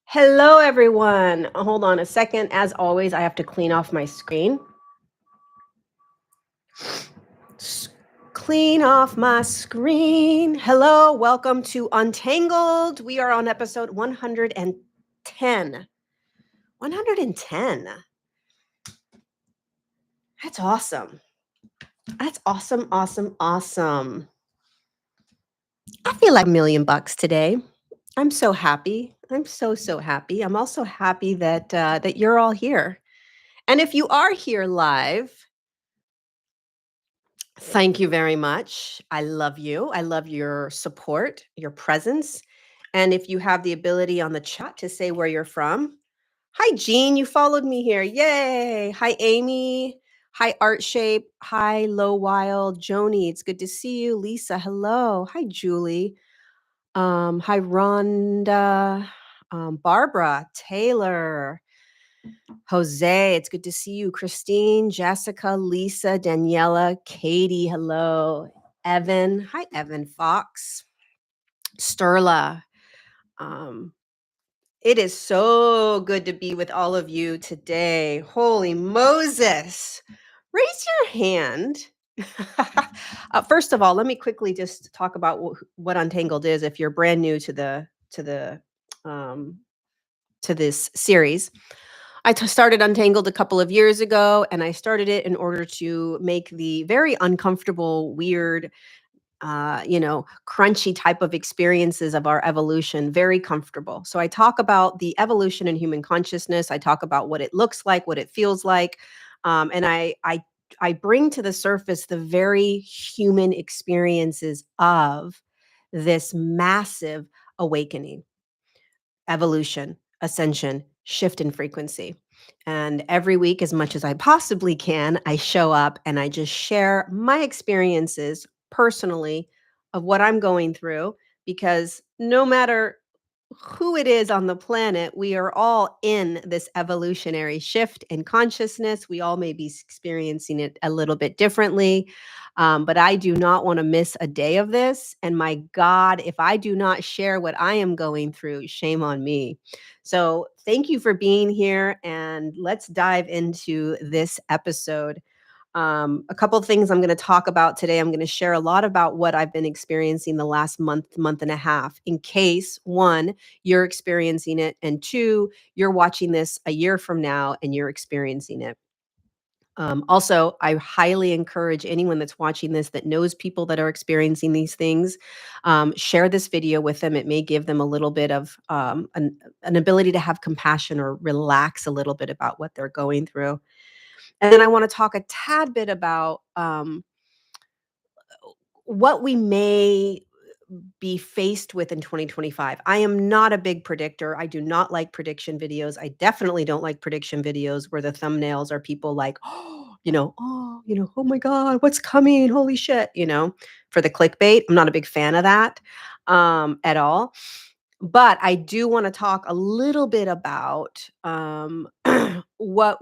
Hello, everyone. Hold on a second. As always, I have to clean off my screen. Clean off my screen. Hello, welcome to Untangled. We are on episode 110. 110. That's awesome. That's awesome, awesome, awesome. I feel like $1,000,000 today. I'm so happy. I'm so happy. I'm also happy that you're all here. And if you are here live, thank you very much. I love you. I love your support, your presence. And if you have the ability on the chat to say where you're from. Hi, Jean. You followed me here. Yay. Hi, Amy. Hi, Art Shape. Hi, Low Wild. Joni, it's good to see you. Lisa, hello. Hi, Julie. Hi, Rhonda. Barbara, Taylor. Jose, it's good to see you. Christine, Jessica, Lisa, Daniela, Katie, hello. Evan, hi, Evan Fox. Sterla. Um, it is so good to be with all of you today. Holy Moses. Raise your hand. First of all, let me quickly just talk about what Untangled is if you're brand new um, to this series. I started Untangled a couple of years ago, and I started it in order to make the very uncomfortable, weird, crunchy type of experiences of our evolution very comfortable. So I talk about the evolution in human consciousness. I talk about what it looks like, what it feels like, and I bring to the surface the very human experiences of this massive awakening, evolution, ascension, shift in frequency. And every week, as much as I possibly can, I show up and I just share my experiences personally of what I'm going through, because no matter who it is on the planet, we are all in this evolutionary shift in consciousness. We all may be experiencing it a little bit differently. But I do not want to miss a day of this. And my God, if I do not share what I am going through, shame on me. So thank you for being here. And let's dive into this episode. A couple of things I'm going to talk about today. I'm going to share a lot about what I've been experiencing the last month and a half, in case one, you're experiencing it, and two, you're watching this a year from now and you're experiencing it. Also, I highly encourage anyone that's watching this that knows people that are experiencing these things, share this video with them. It may give them a little bit of an ability to have compassion or relax a little bit about what they're going through. And then I want to talk a tad bit about what we may be faced with in 2025. I am not a big predictor. I do not like prediction videos. I definitely don't like prediction videos where the thumbnails are people like, oh my God, what's coming? Holy shit, for the clickbait. I'm not a big fan of that at all. But I do want to talk a little bit about what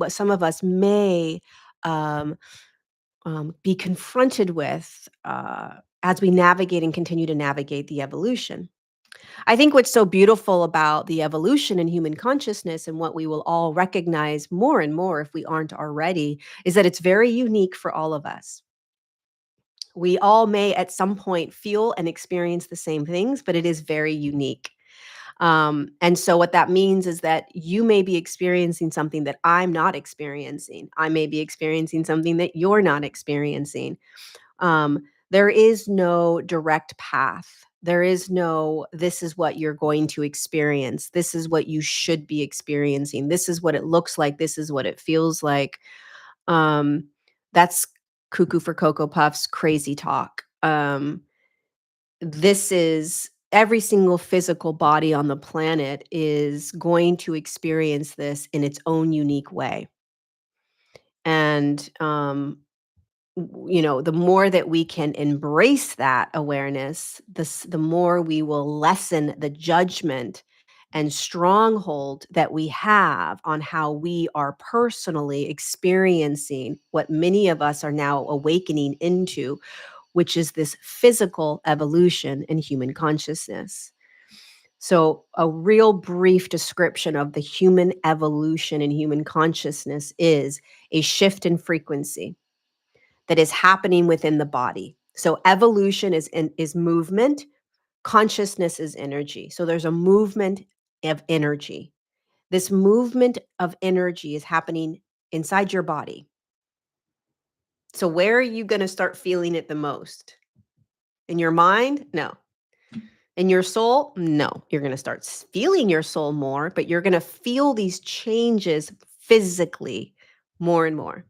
some of us may um, be confronted with as we navigate and continue to navigate the evolution. I think what's so beautiful about the evolution in human consciousness, and what we will all recognize more and more if we aren't already, is that it's very unique for all of us. We all may at some point feel and experience the same things, but it is very unique. And so what that means is that you may be experiencing something that I'm not experiencing. I may be experiencing something that you're not experiencing. There is no direct path. There is no, this is what you're going to experience. This is what you should be experiencing. This is what it looks like. This is what it feels like. That's cuckoo for Cocoa Puffs, crazy talk. This is every single physical body on the planet is going to experience this in its own unique way. And the more that we can embrace that awareness, the more we will lessen the judgment and stronghold that we have on how we are personally experiencing what many of us are now awakening into, which is this physical evolution in human consciousness. So, a real brief description of the human evolution and human consciousness is a shift in frequency that is happening within the body. So, evolution is movement, consciousness is energy. So, there's a movement of energy. This movement of energy is happening inside your body. So, where are you going to start feeling it the most? In your mind? No. In your soul? No. You're going to start feeling your soul more, but you're going to feel these changes physically more and more.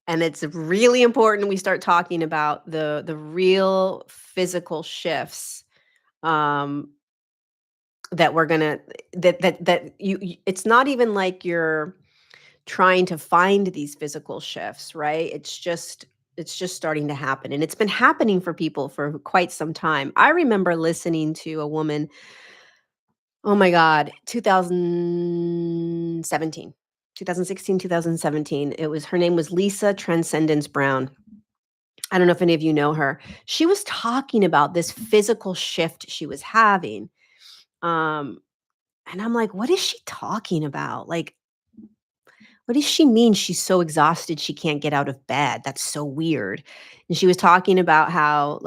And it's really important we start talking about the real physical shifts um, that we're gonna that it's not even like you're trying to find these physical shifts, right? It's just starting to happen, and it's been happening for people for quite some time. I remember listening to a woman, oh my god, 2017, 2016, 2017. It was her name was Lisa Transcendence Brown. I don't know if any of you know her. She was talking about this physical shift she was having. Um, and I'm like, what is she talking about? Like, what does she mean she's so exhausted she can't get out of bed? That's so weird. And she was talking about how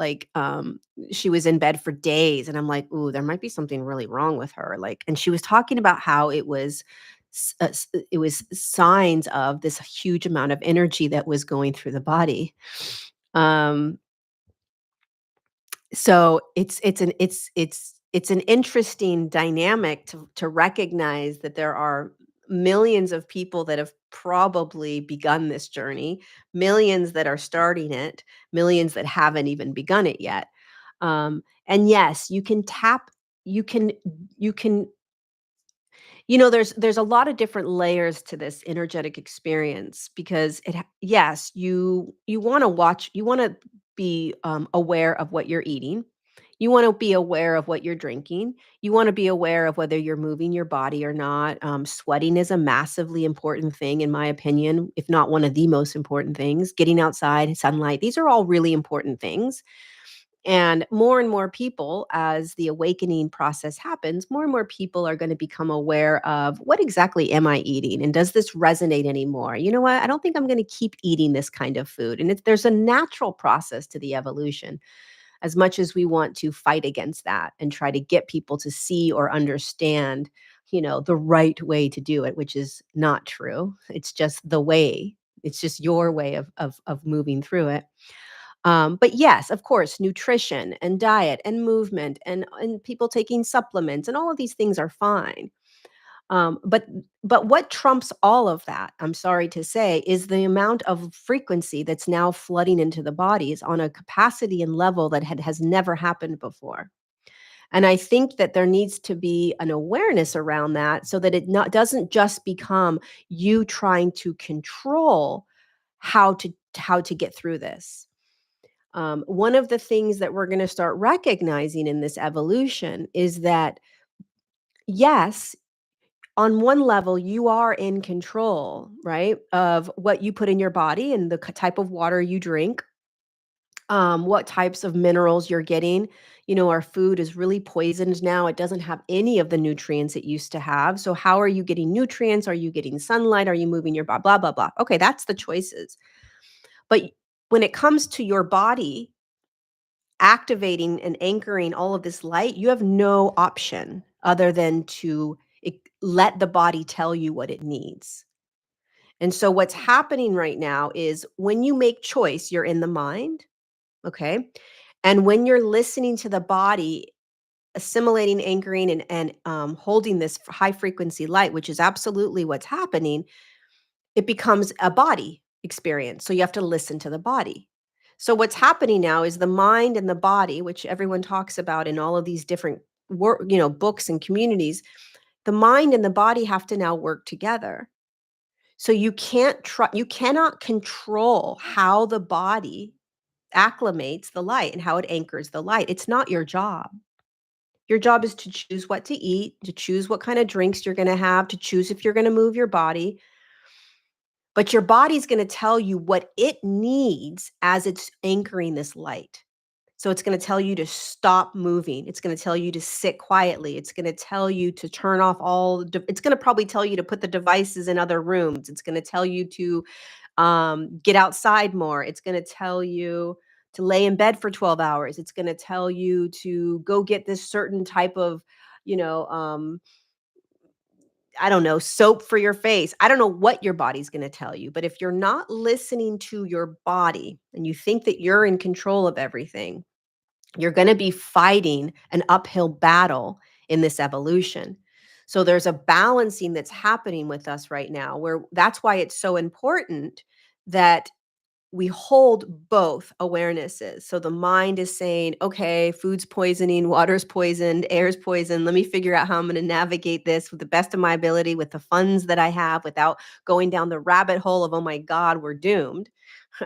she was in bed for days, and I'm like, "Ooh, there might be something really wrong with her." Like, and she was talking about how it was signs of this huge amount of energy that was going through the body. Um so it's an interesting dynamic to recognize that there are millions of people that have probably begun this journey, millions that are starting it, millions that haven't even begun it yet. And yes, you can you can there's a lot of different layers to this energetic experience because yes, you want to watch, you want to be aware of what you're eating. You want to be aware of what you're drinking. You want to be aware of whether you're moving your body or not. Sweating is a massively important thing, in my opinion, if not one of the most important things. Getting outside, sunlight, these are all really important things. And more people, as the awakening process happens, more and more people are going to become aware of what exactly am I eating? And does this resonate anymore? You know what? I don't think I'm going to keep eating this kind of food. And there's a natural process to the evolution, as much as we want to fight against that and try to get people to see or understand, the right way to do it, which is not true. It's just the way. It's just your way of moving through it. But yes, of course, nutrition and diet and movement and people taking supplements and all of these things are fine. But what trumps all of that, I'm sorry to say, is the amount of frequency that's now flooding into the bodies on a capacity and level that has never happened before. And I think that there needs to be an awareness around that so that it not doesn't just become you trying to control how to get through this. One of the things that we're going to start recognizing in this evolution is that, yes, on one level, you are in control, right, of what you put in your body and the type of water you drink, what types of minerals you're getting. Our food is really poisoned now. It doesn't have any of the nutrients it used to have. So, how are you getting nutrients? Are you getting sunlight? Are you moving your blah, blah, blah? Okay, that's the choices. But when it comes to your body, activating and anchoring all of this light, you have no option other than to let the body tell you what it needs. And so what's happening right now is when you make choice, you're in the mind, okay? And when you're listening to the body, assimilating, anchoring, and holding this high frequency light, which is absolutely what's happening, it becomes a body experience. So you have to listen to the body. So what's happening now is the mind and the body, which everyone talks about in all of these different books and communities, the mind and the body have to now work together. So you cannot control how the body acclimates the light and how it anchors the light. It's not your job. Your job is to choose what to eat, to choose what kind of drinks you're going to have, to choose if you're going to move your body. But your body's going to tell you what it needs as it's anchoring this light. So it's going to tell you to stop moving. It's going to tell you to sit quietly. It's going to tell you to turn off it's going to probably tell you to put the devices in other rooms. It's going to tell you to get outside more. It's going to tell you to lay in bed for 12 hours. It's going to tell you to go get this certain type of, you know, I don't know, soap for your face. I don't know what your body's going to tell you, but if you're not listening to your body and you think that you're in control of everything, you're going to be fighting an uphill battle in this evolution. So there's a balancing that's happening with us right now where that's why it's so important that we hold both awarenesses. So the mind is saying, okay, food's poisoning, water's poisoned, air's poisoned. Let me figure out how I'm going to navigate this with the best of my ability, with the funds that I have, without going down the rabbit hole of, oh my God, we're doomed.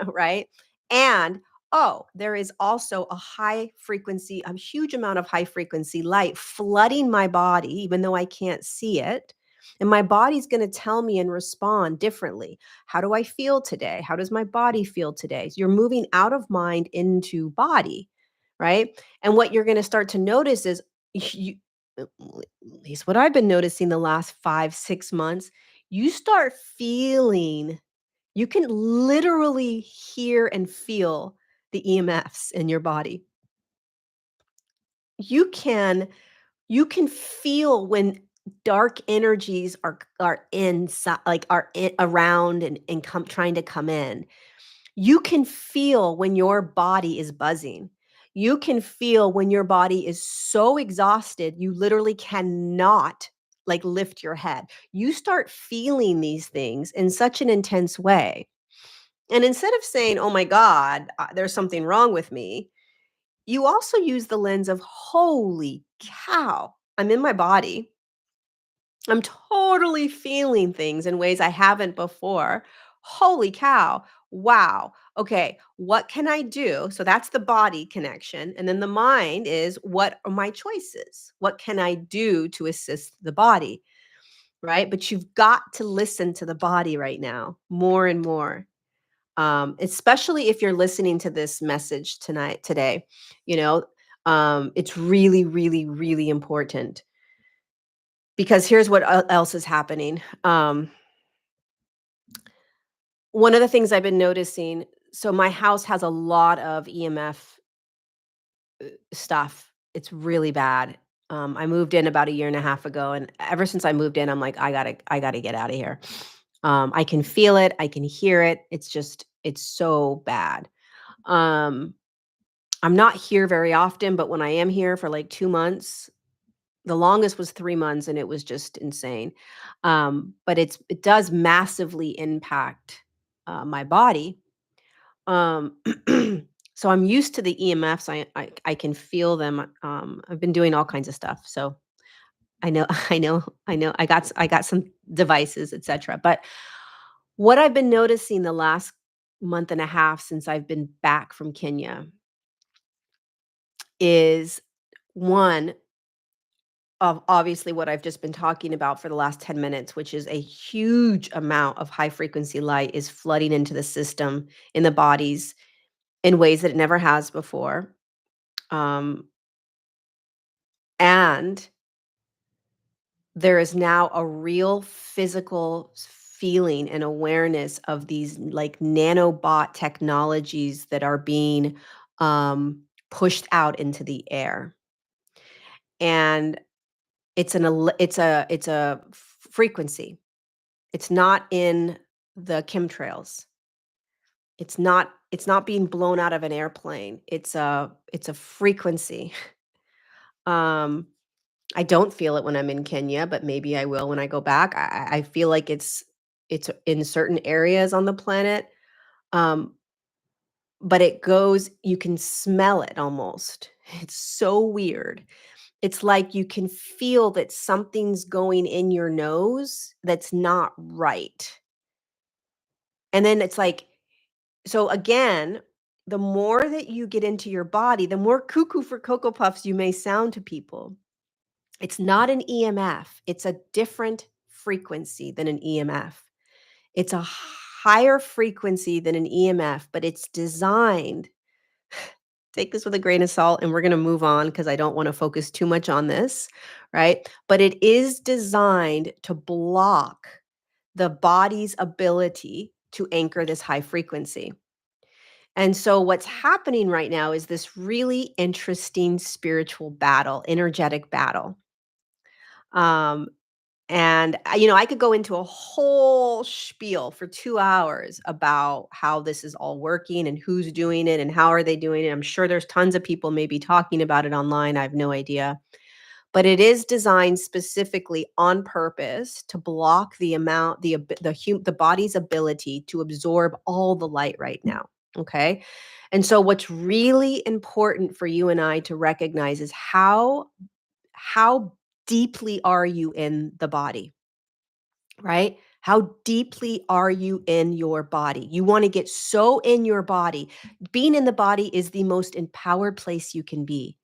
Right? And oh, there is also a high frequency, a huge amount of high frequency light flooding my body, even though I can't see it. And my body's going to tell me and respond differently. How do I feel today? How does my body feel today? So you're moving out of mind into body, right? And what you're going to start to notice is you, at least what I've been noticing the last 5, 6 months, you start feeling, you can literally hear and feel the EMFs in your body. You can you can feel when dark energies are inside, like around and come trying to come in. You can feel when your body is buzzing. You can feel when your body is so exhausted, you literally cannot like lift your head. You start feeling these things in such an intense way. And instead of saying, "Oh my God, there's something wrong with me," you also use the lens of, "Holy cow, I'm in my body. I'm totally feeling things in ways I haven't before. Holy cow. Wow. Okay, what can I do?" So that's the body connection. And then the mind is, what are my choices? What can I do to assist the body? Right? But you've got to listen to the body right now more and more. Especially if you're listening to this message today, you know, it's really, really, really important because here's what else is happening. One of the things I've been noticing, so my house has a lot of EMF stuff. It's really bad. I moved in about a year and a half ago, and ever since I moved in, I'm like, I gotta get out of here. I can feel it, I can hear it. It's so bad. Um, I'm not here very often, but when I am here for like 2 months, the longest was 3 months, and it was just insane. But it does massively impact my body. Um, so I'm used to the EMFs. I can feel them. I've been doing all kinds of stuff, so I know I know. I got some devices, etc. But what I've been noticing the last month and a half since I've been back from Kenya is one of obviously what I've just been talking about for the last 10 minutes, which is a huge amount of high frequency light is flooding into the system in the bodies in ways that it never has before. Um, and there is now a real physical feeling and awareness of these like nanobot technologies that are being pushed out into the air. And it's a frequency. It's not in the chemtrails. It's not being blown out of an airplane. It's a frequency. Um, I don't feel it when I'm in Kenya, but maybe I will when I go back. I feel like it's in certain areas on the planet, um, but it goes. You can smell it almost. It's so weird. It's like you can feel that something's going in your nose that's not right. And then it's like, so again, the more that you get into your body, the more cuckoo for Cocoa Puffs you may sound to people. It's not an EMF, it's a different frequency than an EMF. It's a higher frequency than an EMF, but it's designed Take this with a grain of salt, and we're going to move on because I don't want to focus too much on this, right? But it is designed to block the body's ability to anchor this high frequency. And so, what's happening right now is this really interesting spiritual battle, energetic battle. Um, and I could go into a whole spiel for 2 hours about how this is all working and who's doing it and how are they doing it. I'm sure there's tons of people maybe talking about it online. I have no idea. But it is designed specifically on purpose to block the amount, the body's ability to absorb all the light right now. Okay. And so what's really important for you and I to recognize is how deeply are you in the body, right? How deeply are you in your body? You want to get so in your body. Being in the body is the most empowered place you can be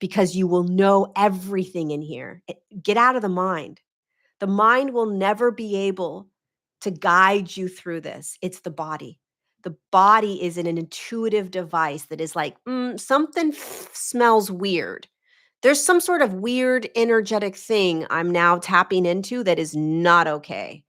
because you will know everything in here. Get out of the mind. The mind will never be able to guide you through this. It's the body. The body is an intuitive device that is like, something smells weird. There's some sort of weird energetic thing I'm now tapping into that is not okay.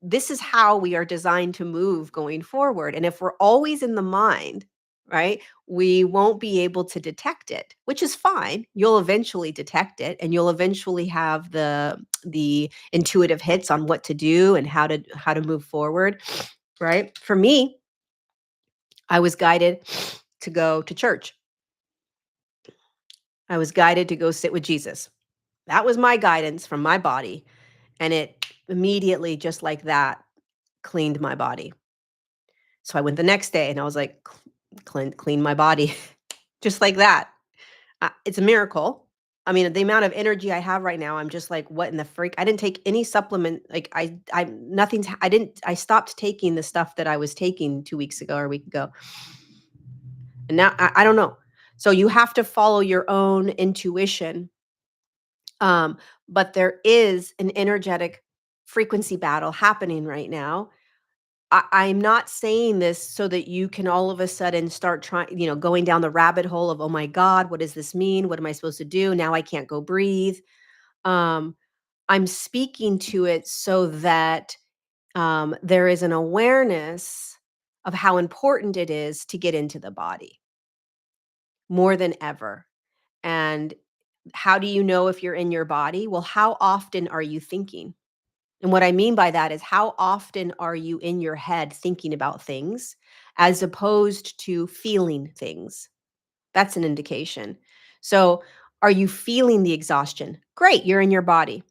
This is how we are designed to move going forward. And if we're always in the mind, right, we won't be able to detect it, which is fine. You'll eventually detect it, and you'll eventually have the intuitive hits on what to do and how to move forward, right? For me, I was guided to go to church. I was guided to go sit with Jesus. That was my guidance from my body, and it immediately, just like that, cleaned my body. So I went the next day and I was like, clean my body, just like that. It's a miracle. I mean, the amount of energy I have right now, I'm just like, what in the freak? I didn't take any supplement. Like nothing's, I stopped taking the stuff that I was taking 2 weeks ago or a week ago. And now I don't know. So you have to follow your own intuition. But there is an energetic frequency battle happening right now. I'm not saying this so that you can all of a sudden start trying, going down the rabbit hole of, oh my God, what does this mean? What am I supposed to do? Now I can't go breathe. Um, I'm speaking to it so that there is an awareness of how important it is to get into the body more than ever. And how do you know if you're in your body? Well, how often are you thinking? And what I mean by that is how often are you in your head thinking about things as opposed to feeling things? That's an indication. So, are you feeling the exhaustion? Great, you're in your body.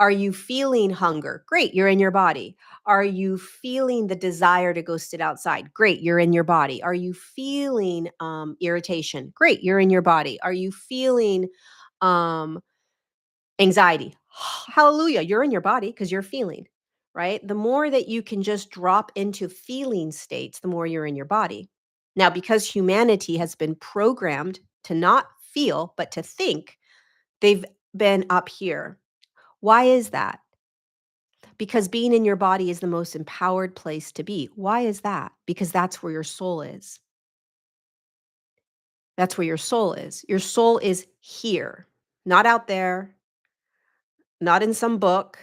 Are you feeling hunger? Great, you're in your body. Are you feeling the desire to go sit outside? Great, you're in your body. Are you feeling irritation? Great, you're in your body. Are you feeling um, anxiety? Hallelujah, you're in your body because you're feeling, right? The more that you can just drop into feeling states, the more you're in your body. Now, because humanity has been programmed to not feel, but to think, they've been up here. Why is that? Because being in your body is the most empowered place to be. Why is that? Because that's where your soul is. That's where your soul is. Your soul is here, not out there, not in some book,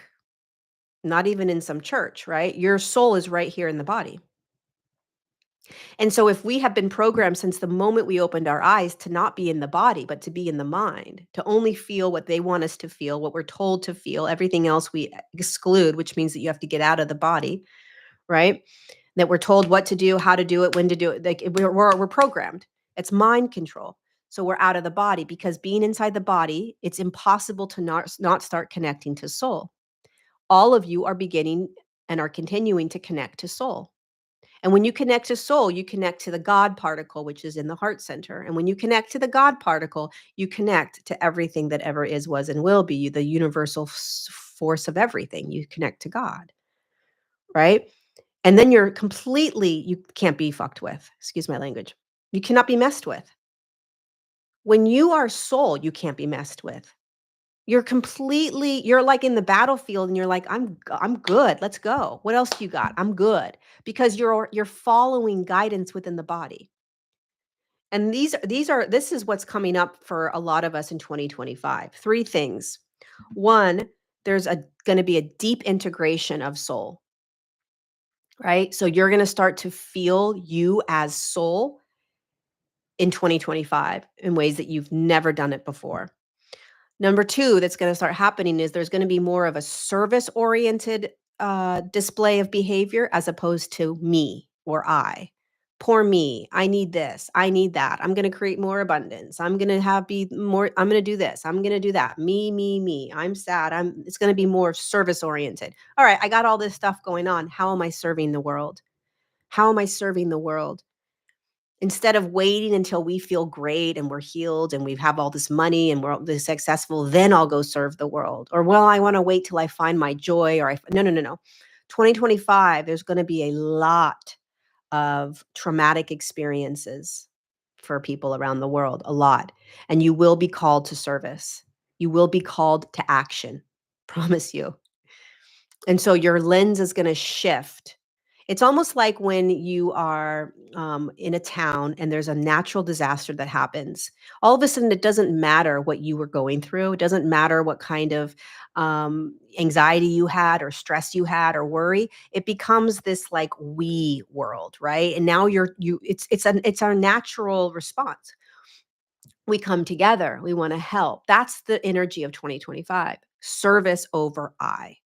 not even in some church, right? Your soul is right here in the body. And so, if we have been programmed since the moment we opened our eyes to not be in the body, but to be in the mind, to only feel what they want us to feel, what we're told to feel, everything else we exclude, which means that you have to get out of the body, right? That we're told what to do, how to do it, when to do it. Like we're programmed. It's mind control. So we're out of the body because being inside the body, it's impossible to not start connecting to soul. All of you are beginning and are continuing to connect to soul. And when you connect to soul, you connect to the God particle, which is in the heart center. And when you connect to the God particle, you connect to everything that ever is, was, and will be, the universal force of everything. You connect to God, right? And then you can't be fucked with. Excuse my language. You cannot be messed with. When you are soul, you can't be messed with. You're like in the battlefield and you're like, I'm good. Let's go. What else do you got? I'm good. Because you're following guidance within the body. And this is what's coming up for a lot of us in 2025. Three things. One, there's a going to be a deep integration of soul, right? So you're going to start to feel you as soul in 2025 in ways that you've never done it before. Number two, that's going to start happening is there's going to be more of a service oriented display of behavior as opposed to me or I. Poor me. I need this. I need that. I'm going to create more abundance. I'm going to have be more. I'm going to do this. I'm going to do that. Me. I'm sad. It's going to be more service oriented. All right. I got all this stuff going on. How am I serving the world? How am I serving the world? Instead of waiting until we feel great and we're healed and we have all this money and we're all this successful, then I'll go serve the world. Or, well, I want to wait till I find my joy no, no, no, no. 2025, there's going to be a lot of traumatic experiences for people around the world, a lot. And you will be called to service. You will be called to action. Promise you. And so your lens is going to shift. It's almost like when you are in a town and there's a natural disaster that happens. All of a sudden, it doesn't matter what you were going through. It doesn't matter what kind of anxiety you had or stress you had or worry. It becomes this like we world, right? And now it's our natural response. We come together. We want to help. That's the energy of 2025. Service over I.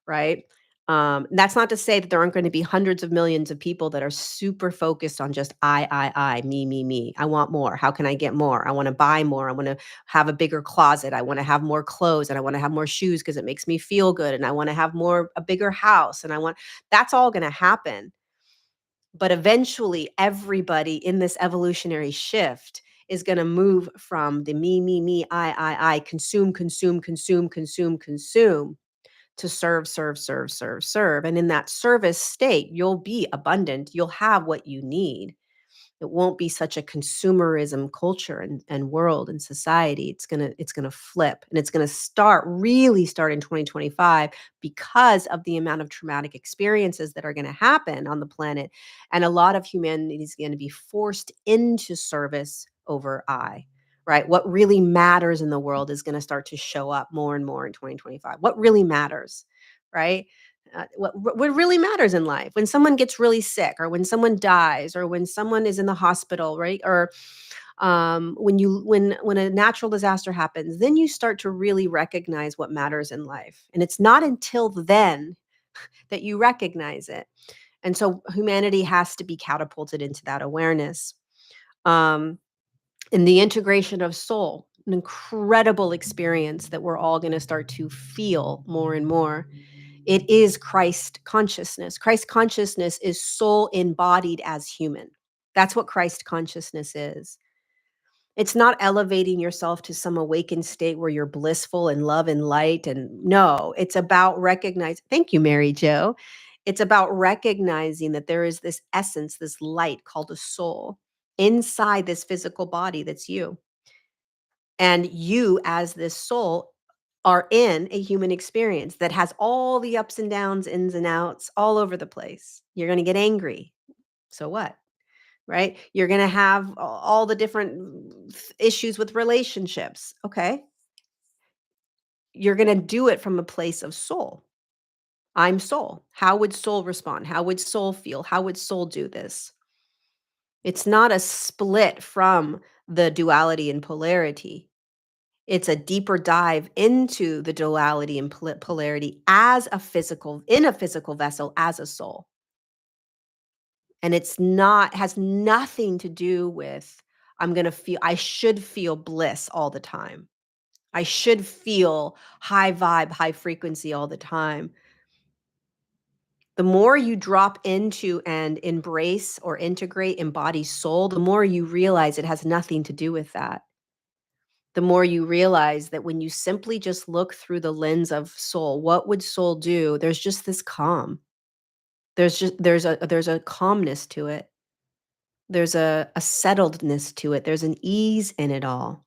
Right? That's not to say that there aren't going to be hundreds of millions of people that are super focused on just me. I want more. How can I get more? I want to buy more. I want to have a bigger closet. I want to have more clothes and I want to have more shoes because it makes me feel good. And I want to have a bigger house. That's all going to happen. But eventually, everybody in this evolutionary shift is going to move from the me, I, consume to serve. And in that service state, you'll be abundant. You'll have what you need. It won't be such a consumerism culture and world and society. It's gonna flip, and it's gonna really start in 2025 because of the amount of traumatic experiences that are gonna happen on the planet. And a lot of humanity is gonna be forced into service over I. Right? What really matters in the world is going to start to show up more and more in 2025. What really matters, right? What really matters in life when someone gets really sick or when someone dies or when someone is in the hospital, right? Or when a natural disaster happens, then you start to really recognize what matters in life. And it's not until then that you recognize it. And so humanity has to be catapulted into that awareness. In the integration of soul, an incredible experience that we're all going to start to feel more and more. It is Christ consciousness. Christ consciousness is soul embodied as human. That's what Christ consciousness is. It's not elevating yourself to some awakened state where you're blissful and love and light. And no, it's about recognizing. Thank you, Mary Jo. It's about recognizing that there is this essence, this light called a soul inside this physical body that's you. And you, as this soul, are in a human experience that has all the ups and downs, ins and outs, all over the place. You're going to get angry. So what? Right? You're going to have all the different issues with relationships. Okay. You're going to do it from a place of soul. I'm soul. How would soul respond? How would soul feel? How would soul do this? It's not a split from the duality and polarity. It's a deeper dive into the duality and polarity in a physical vessel as a soul. And has nothing to do with, I should feel bliss all the time. I should feel high vibe, high frequency all the time. The more you drop into and embrace or integrate, embody soul, the more you realize it has nothing to do with that. The more you realize that when you simply just look through the lens of soul, what would soul do? There's just this calm. There's a calmness to it. There's a settledness to it. There's an ease in it all.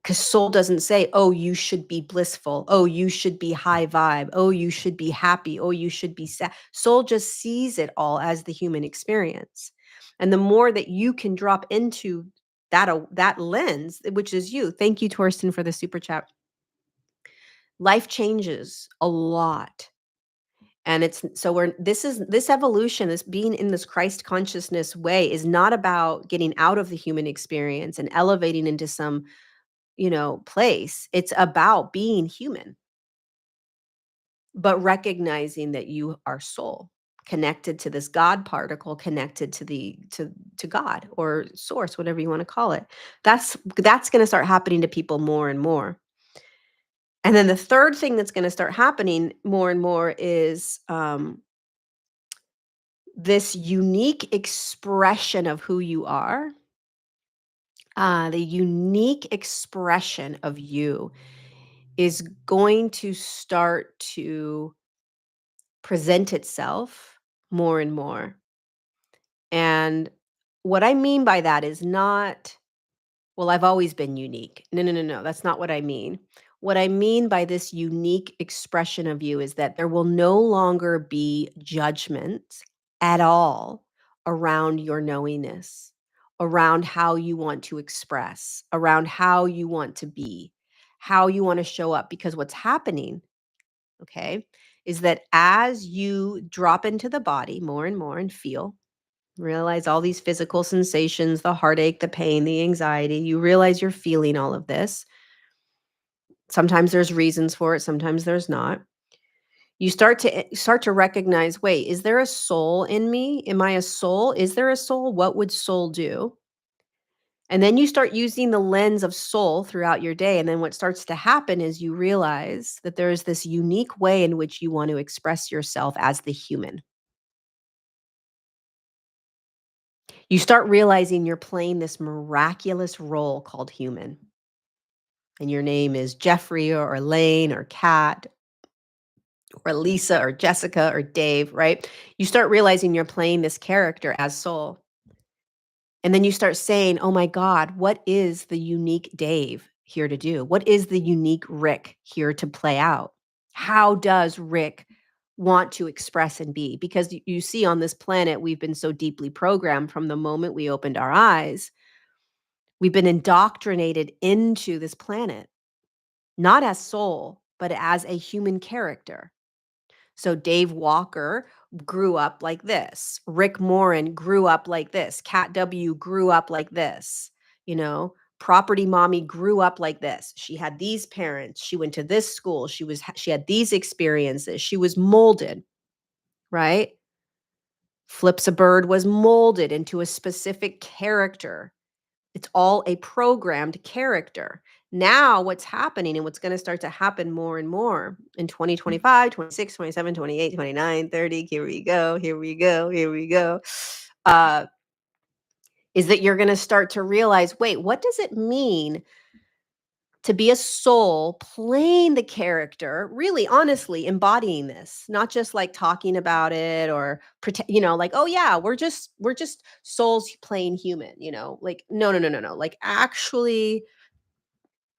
Because soul doesn't say, oh, you should be blissful. Oh, you should be high vibe. Oh, you should be happy. Oh, you should be sad. Soul just sees it all as the human experience. And the more that you can drop into that lens, which is you. Thank you, Torsten, for the super chat. Life changes a lot. And it's so we're this evolution, this being in this Christ consciousness way is not about getting out of the human experience and elevating into some, place. It's about being human, but recognizing that you are soul, connected to this God particle, connected to to God or source, whatever you want to call it. That's going to start happening to people more and more. And then the third thing that's going to start happening more and more is this unique expression of who you are, the unique expression of you is going to start to present itself more and more. And what I mean by that is not, well, I've always been unique. No, no, no, no. That's not what I mean. What I mean by this unique expression of you is that there will no longer be judgment at all around your knowingness, around how you want to express, around how you want to be, how you want to show up. Because what's happening, okay, is that as you drop into the body more and more and feel, realize all these physical sensations, the heartache, the pain, the anxiety, you realize you're feeling all of this. Sometimes there's reasons for it, sometimes there's not. You start to recognize, wait, is there a soul in me? Am I a soul? Is there a soul? What would soul do? And then you start using the lens of soul throughout your day. And then what starts to happen is you realize that there is this unique way in which you want to express yourself as the human. You start realizing you're playing this miraculous role called human. And your name is Jeffrey or Elaine or Kat or Lisa or Jessica or Dave, right? You start realizing you're playing this character as soul. And then you start saying, oh my God, what is the unique Dave here to do? What is the unique Rick here to play out? How does Rick want to express and be? Because you see, on this planet, we've been so deeply programmed from the moment we opened our eyes. We've been indoctrinated into this planet, not as soul, but as a human character. So Dave Walker grew up like this. Rick Morin grew up like this. Cat W grew up like this. Property mommy grew up like this. She had these parents. She went to this school. She had these experiences. She was molded, right? Flips a Bird was molded into a specific character. It's all a programmed character. Now what's happening and what's going to start to happen more and more in 2025, 26, 27, 28, 29, 30, here we go, here we go, here we go, is that you're going to start to realize, wait, what does it mean to be a soul playing the character, really honestly embodying this, not just like talking about it or pretend, like, oh yeah, we're just souls playing human, like no, no, no, no, no, like actually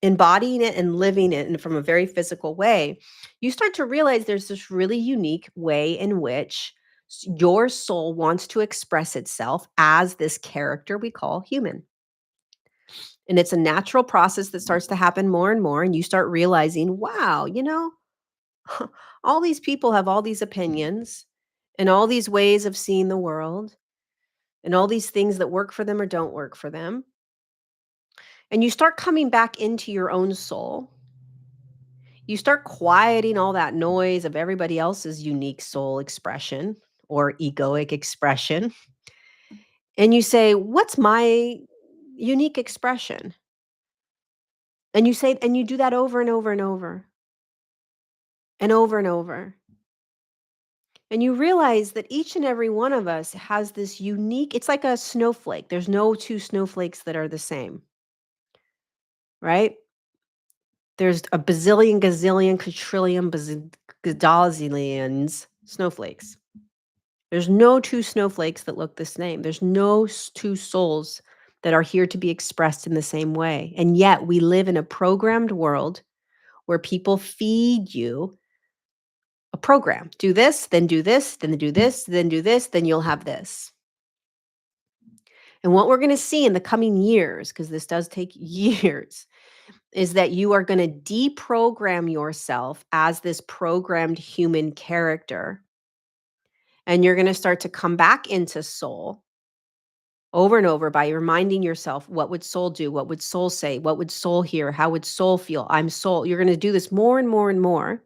embodying it and living it and from a very physical way. You start to realize there's this really unique way in which your soul wants to express itself as this character we call human. And it's a natural process that starts to happen more and more. And you start realizing, wow, all these people have all these opinions and all these ways of seeing the world and all these things that work for them or don't work for them. And you start coming back into your own soul. You start quieting all that noise of everybody else's unique soul expression or egoic expression. And you say, what's my unique expression? And you do that over and over and over and over and over. And you realize that each and every one of us has this unique, it's like a snowflake. There's no two snowflakes that are the same, right? There's a bazillion, gazillion, quadrillion, gadazillions snowflakes. There's no two snowflakes that look the same. There's no two souls that are here to be expressed in the same way. And yet we live in a programmed world where people feed you a program. Do this, then do this, then do this, then do this, then you'll have this. And what we're going to see in the coming years, because this does take years, is that you are going to deprogram yourself as this programmed human character. And you're going to start to come back into soul over and over by reminding yourself, what would soul do? What would soul say? What would soul hear? How would soul feel? I'm soul. You're going to do this more and more and more.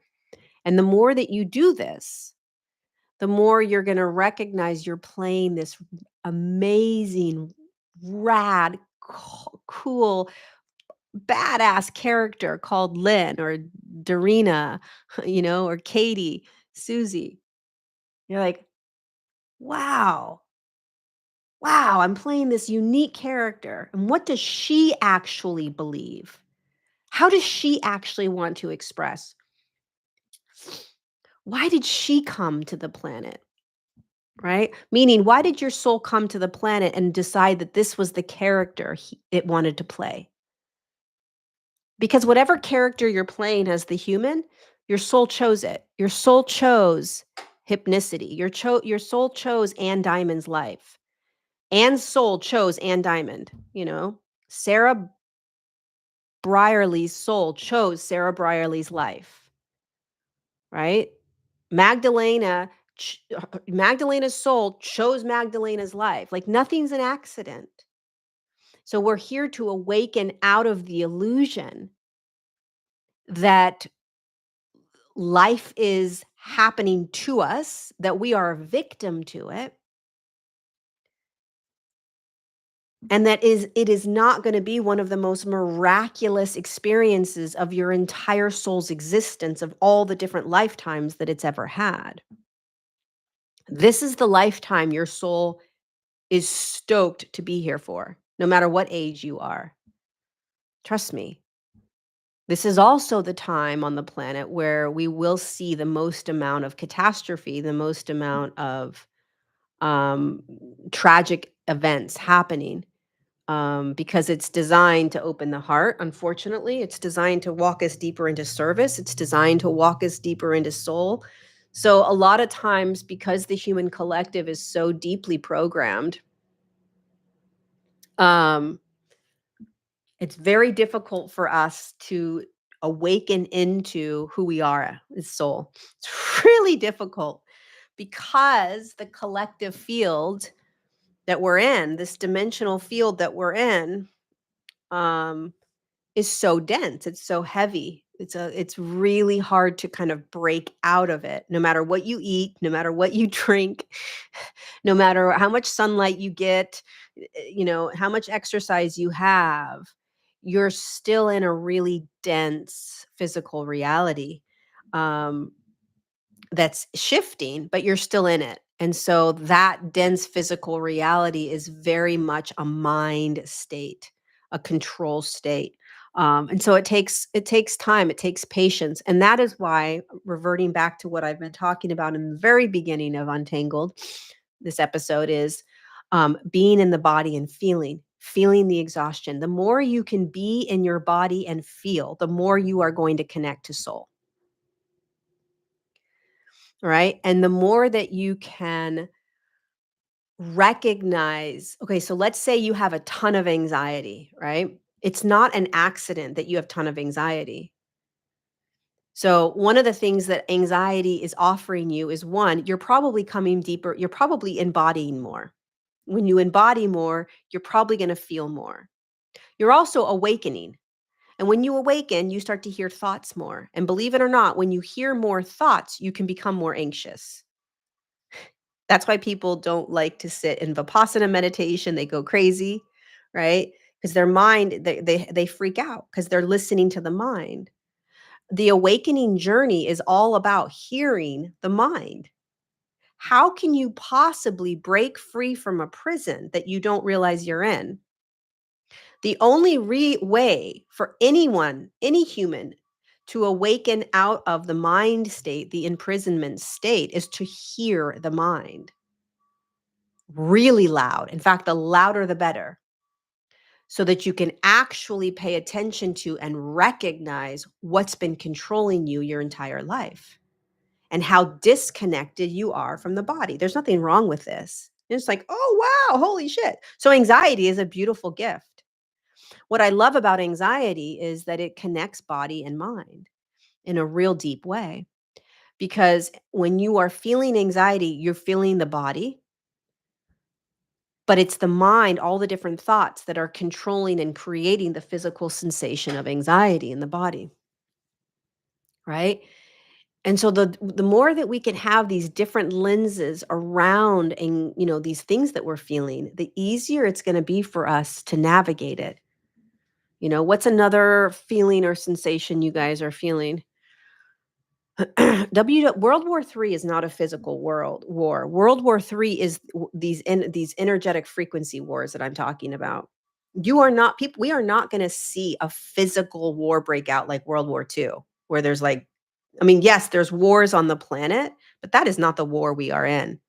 And the more that you do this, the more you're going to recognize you're playing this amazing, rad, cool, badass character called Lynn or Darina, or Katie, Susie. You're like, wow, wow, I'm playing this unique character. And what does she actually believe? How does she actually want to express? Why did she come to the planet? Right? Meaning, why did your soul come to the planet and decide that this was the character it wanted to play? Because whatever character you're playing as the human, your soul chose it. Your soul chose hypnicity. Your soul chose Anne Diamond's life. Anne's soul chose Anne Diamond, Sarah Brierly's soul chose Sarah Brierly's life, right? Magdalena Magdalena's soul chose Magdalena's life. Like nothing's an accident. So we're here to awaken out of the illusion that life is happening to us, that we are a victim to it, and it is not going to be one of the most miraculous experiences of your entire soul's existence, of all the different lifetimes that it's ever had. This is the lifetime your soul is stoked to be here for, no matter what age you are. Trust me. This is also the time on the planet where we will see the most amount of catastrophe, the most amount of um, tragic events happening, because it's designed to open the heart. Unfortunately, it's designed to walk us deeper into service. It's designed to walk us deeper into soul. So a lot of times, because the human collective is so deeply programmed, um, it's very difficult for us to awaken into who we are as soul. It's really difficult because the collective field that we're in, this dimensional field that we're in, um, is so dense. It's so heavy. It's really hard to kind of break out of it. No matter what you eat, no matter what you drink, no matter how much sunlight you get, how much exercise you have, you're still in a really dense physical reality. Um, that's shifting, but you're still in it. And so that dense physical reality is very much a mind state, a control state. And so it takes time, it takes patience. And that is why, reverting back to what I've been talking about in the very beginning of Untangled, this episode is being in the body and feeling the exhaustion. The more you can be in your body and feel, the more you are going to connect to soul. Right? And the more that you can recognize, okay, so let's say you have a ton of anxiety, right? It's not an accident that you have a ton of anxiety. So one of the things that anxiety is offering you is, one, you're probably coming deeper, you're probably embodying more. When you embody more, you're probably going to feel more. You're also awakening. And when you awaken, you start to hear thoughts more. And believe it or not, when you hear more thoughts, you can become more anxious. That's why people don't like to sit in Vipassana meditation. They go crazy, right? Because their mind, they freak out because they're listening to the mind. The awakening journey is all about hearing the mind. How can you possibly break free from a prison that you don't realize you're in? The only way for anyone, any human, to awaken out of the mind state, the imprisonment state, is to hear the mind really loud. In fact, the louder, the better. so that you can actually pay attention to and recognize what's been controlling you your entire life and how disconnected you are from the body. There's nothing wrong with this. It's like, oh, wow, holy shit. So, anxiety is a beautiful gift. What I love about anxiety is that it connects body and mind in a real deep way. Because when you are feeling anxiety, you're feeling the body, but it's the mind, all the different thoughts that are controlling and creating the physical sensation of anxiety in the body, right? And so the more that we can have these different lenses around and these things that we're feeling, the easier it's going to be for us to navigate it. What's another feeling or sensation you guys are feeling? World War III is not a physical world war. World War III is these energetic frequency wars that I'm talking about. You are not people. We are not going to see a physical war break out like World War II, where there's like, I mean, yes, there's wars on the planet, but that is not the war we are in.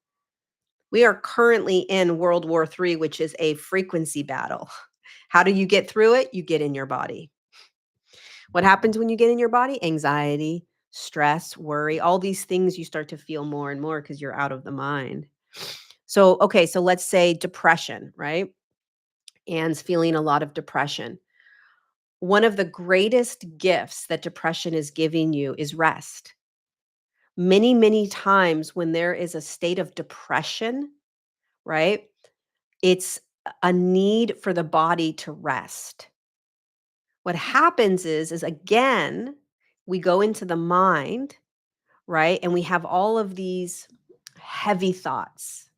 We are currently in World War III, which is a frequency battle. How do you get through it? You get in your body. What happens when you get in your body? Anxiety, stress, worry, all these things you start to feel more and more because you're out of the mind. So, okay, so let's say depression, right? Anne's feeling a lot of depression. One of the greatest gifts that depression is giving you is rest. Many, many times when there is a state of depression, right? It's a need for the body to rest. What happens is again, we go into the mind, right? And we have all of these heavy thoughts.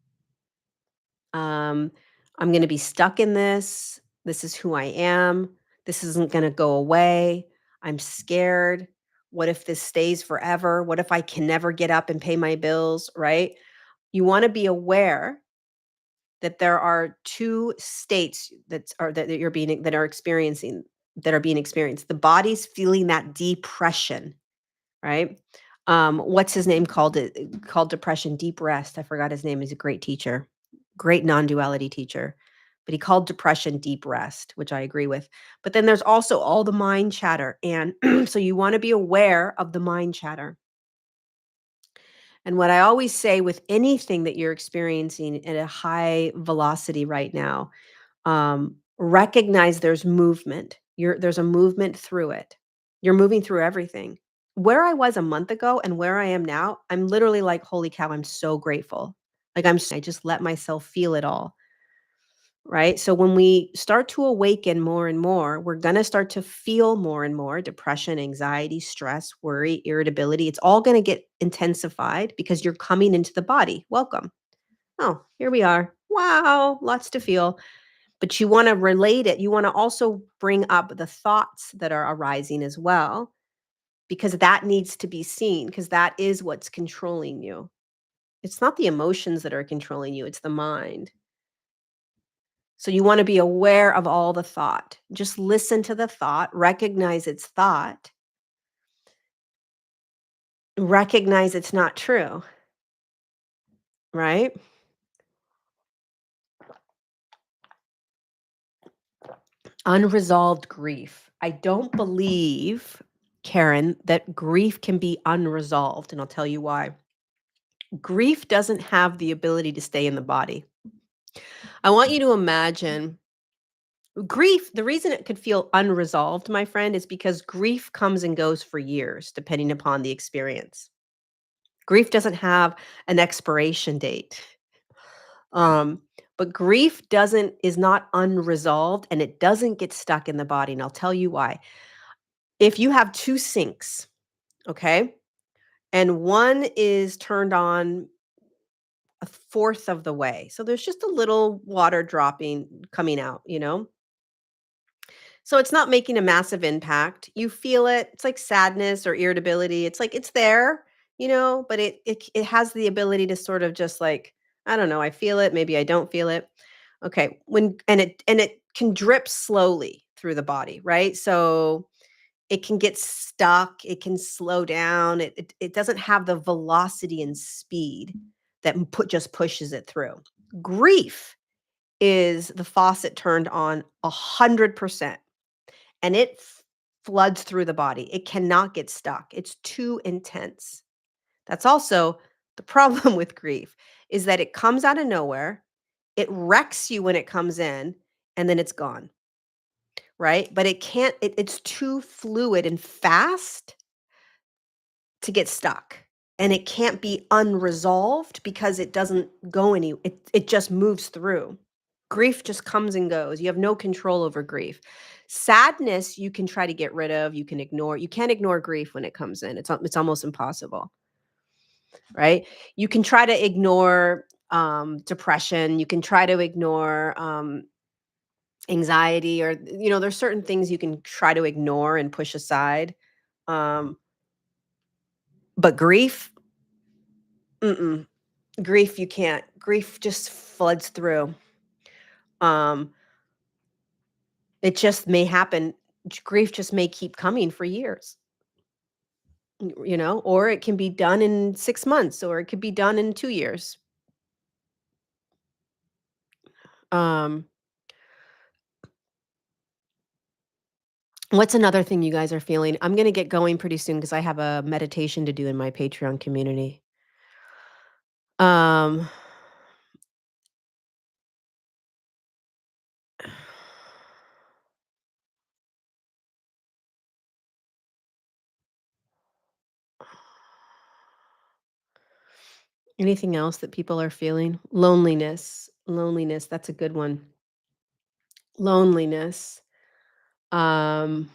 I'm going to be stuck in this. This is who I am. This isn't going to go away. I'm scared. What if this stays forever? What if I can never get up and pay my bills, right? You want to be aware that there are two states that you're being that are experiencing that are being experienced. The body's feeling that depression, right? What's his name called it? Called depression deep rest. I forgot his name. He's a great teacher, great non-duality teacher. But he called depression deep rest, which I agree with. But then there's also all the mind chatter. And so you want to be aware of the mind chatter. And what I always say with anything that you're experiencing at a high velocity right now, recognize there's movement. There's a movement through it. You're moving through everything. Where I was a month ago and where I am now, I'm literally like, holy cow, I'm so grateful. Like I just let myself feel it all. Right. So when we start to awaken more and more, we're going to start to feel more and more depression, anxiety, stress, worry, irritability. It's all going to get intensified because you're coming into the body. Welcome. Oh, here we are. Wow. Lots to feel. But you want to relate it. You want to also bring up the thoughts that are arising as well, because that needs to be seen, because that is what's controlling you. It's not the emotions that are controlling you, it's the mind. So you want to be aware of all the thought. Just listen to the thought, recognize its thought, recognize it's not true, right? Unresolved grief. I don't believe, Karen, that grief can be unresolved, and I'll tell you why. Grief doesn't have the ability to stay in the body. I want you to imagine grief. The reason it could feel unresolved, my friend, is because grief comes and goes for years, depending upon the experience. Grief doesn't have an expiration date. Um, but grief is not unresolved and it doesn't get stuck in the body. And I'll tell you why. If you have two sinks, okay, and one is turned on a fourth of the way. So there's just a little water dropping coming out. So it's not making a massive impact. You feel it. It's like sadness or irritability. It's like it's there, but it has the ability to sort of just like, I don't know, I feel it, maybe I don't feel it. Okay. It can drip slowly through the body, right? So it can get stuck, it can slow down. It doesn't have the velocity and speed that just pushes it through. Grief is the faucet turned on 100% and it floods through the body. It cannot get stuck. It's too intense. That's also the problem with grief is that it comes out of nowhere. It wrecks you when it comes in and then it's gone, right? But it can't it's too fluid and fast to get stuck. And it can't be unresolved because it doesn't go it just moves through. Grief just comes and goes. You have no control over grief. Sadness, you can try to get rid of, you can ignore. You can't ignore grief when it comes in. It's almost impossible, right? You can try to ignore depression. You can try to ignore anxiety, or there's certain things you can try to ignore and push aside. Um, but grief, mm-mm. Grief, you can't. Grief just floods through. Um, it just may happen. Grief just may keep coming for years. Or it can be done in 6 months, or it could be done in 2 years. Um, what's another thing you guys are feeling? I'm gonna get going pretty soon because I have a meditation to do in my Patreon community. Um, anything else that people are feeling? Loneliness. Loneliness, that's a good one. Loneliness. Um,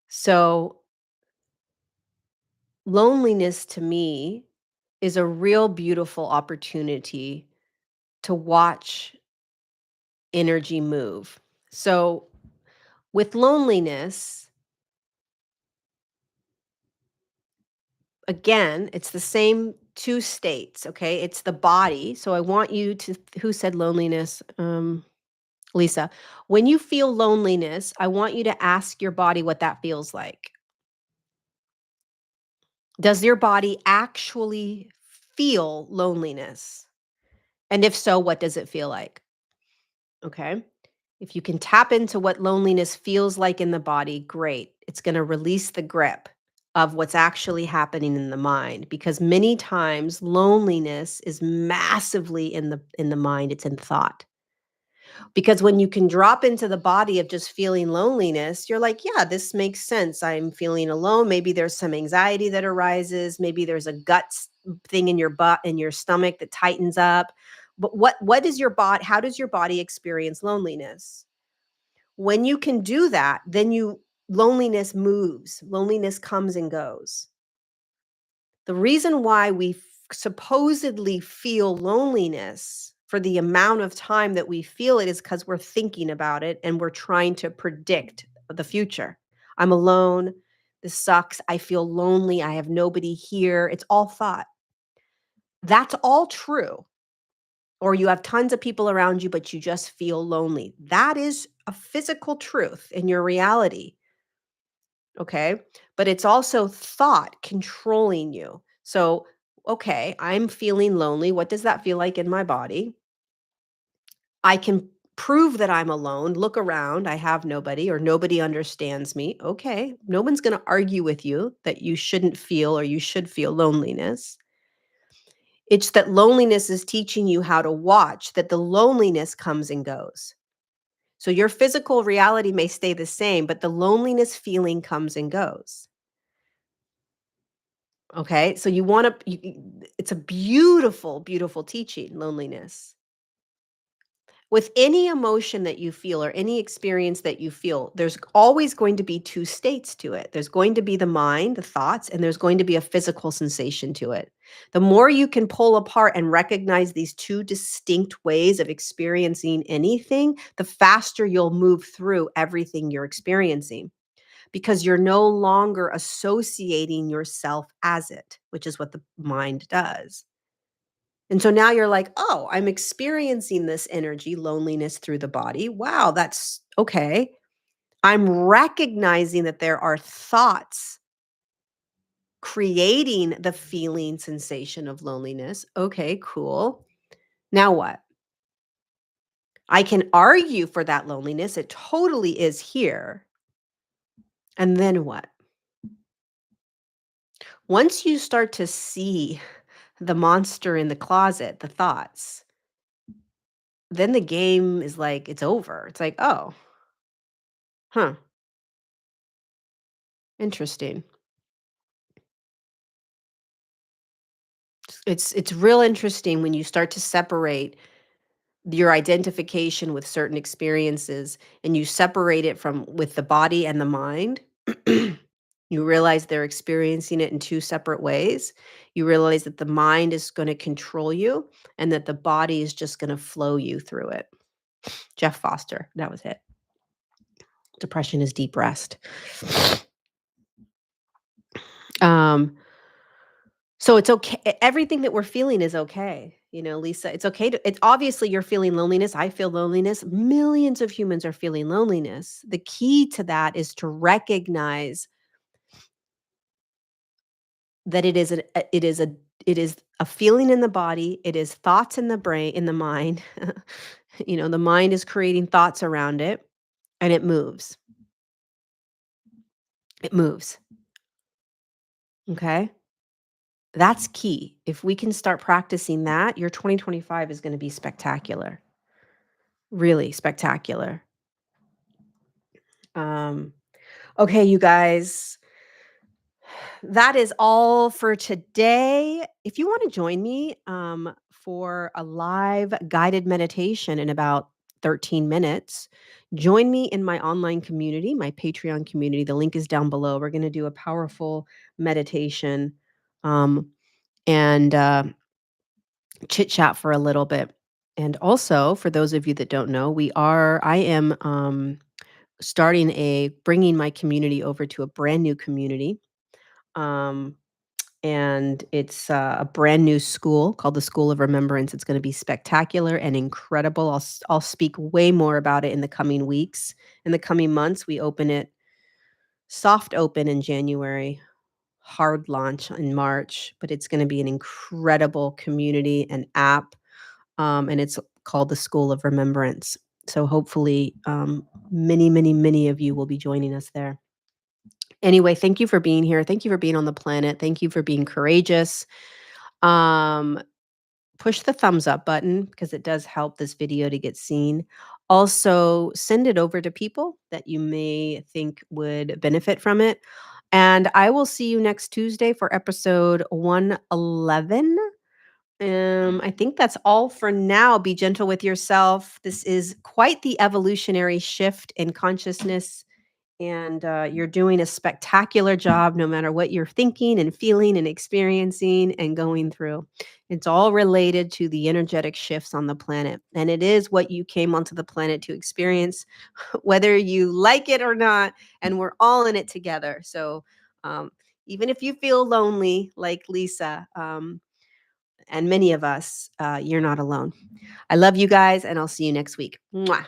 so loneliness to me is a real beautiful opportunity to watch energy move. So with loneliness, again, it's the same two states, okay? It's the body. So I want you to, who said loneliness? Lisa. When you feel loneliness, I want you to ask your body what that feels like. Does your body actually feel loneliness? And if so, what does it feel like? Okay. If you can tap into what loneliness feels like in the body, great. It's going to release the grip of what's actually happening in the mind, because many times loneliness is massively in the mind, it's in thought. Because when you can drop into the body of just feeling loneliness, you're like, yeah, this makes sense. I'm feeling alone. Maybe there's some anxiety that arises. Maybe there's a thing in your butt and your stomach that tightens up. But what is your body? How does your body experience loneliness? When you can do that, then loneliness moves. Loneliness comes and goes. The reason why we supposedly feel loneliness for the amount of time that we feel it is because we're thinking about it and we're trying to predict the future. I'm alone. This sucks. I feel lonely. I have nobody here. It's all thought. That's all true. Or you have tons of people around you, but you just feel lonely. That is a physical truth in your reality. Okay. But it's also thought controlling you. So, okay, I'm feeling lonely. What does that feel like in my body? I can prove that I'm alone. Look around. I have nobody, or nobody understands me. Okay. No one's going to argue with you that you shouldn't feel or you should feel loneliness. It's that loneliness is teaching you how to watch that the loneliness comes and goes. So your physical reality may stay the same, but the loneliness feeling comes and goes. Okay, so you wanna it's a beautiful, beautiful teaching, loneliness. With any emotion that you feel or any experience that you feel, there's always going to be 2 states to it. There's going to be the mind, the thoughts, and there's going to be a physical sensation to it. The more you can pull apart and recognize these 2 distinct ways of experiencing anything, the faster you'll move through everything you're experiencing, because you're no longer associating yourself as it, which is what the mind does. And so now you're like, oh, I'm experiencing this energy, loneliness through the body. Wow, that's okay. I'm recognizing that there are thoughts creating the feeling sensation of loneliness. Okay, cool. Now what? I can argue for that loneliness. It totally is here. And then what? Once you start to see the monster in the closet, the thoughts, then the game is like, it's over. It's like, oh, huh, interesting. It's real interesting when you start to separate your identification with certain experiences and you separate it from with the body and the mind. You realize they're experiencing it in two separate ways. You realize that the mind is going to control you and that the body is just going to flow you through it. Jeff Foster, that was it. Depression is deep rest. Um, so it's okay. Everything that we're feeling is okay. You know, Lisa, it's okay to, it's obviously you're feeling loneliness. I feel loneliness. Millions of humans are feeling loneliness. The key to that is to recognize that it is a feeling in the body. It is thoughts in the brain, in the mind. You know, the mind is creating thoughts around it and it moves. It moves. Okay. That's key. If we can start practicing that, your 2025 is going to be spectacular. Really spectacular. Um, okay, you guys, that is all for today. If you want to join me for a live guided meditation in about 13 minutes, join me in my online community, my Patreon community. The link is down below. We're going to do a powerful meditation and chit chat for a little bit. And also, for those of you that don't know, I am starting bringing my community over to a brand new community. Um, and it's a brand new school called the School of Remembrance. It's going to be spectacular and incredible. I'll speak way more about it in the coming weeks. In the coming months, we open it soft open in January, hard launch in March, but it's going to be an incredible community and app, and it's called the School of Remembrance. So hopefully, many, many, many of you will be joining us there. Anyway, thank you for being here. Thank you for being on the planet. Thank you for being courageous. Um, Push the thumbs up button because it does help this video to get seen. Also, send it over to people that you may think would benefit from it. And I will see you next Tuesday for episode 111. I think that's all for now. Be gentle with yourself. This is quite the evolutionary shift in consciousness and you're doing a spectacular job no matter what you're thinking and feeling and experiencing and going through. It's all related to the energetic shifts on the planet. And it is what you came onto the planet to experience, whether you like it or not. And we're all in it together. So um, even if you feel lonely, like Lisa and many of us, you're not alone. I love you guys, and I'll see you next week. Mwah.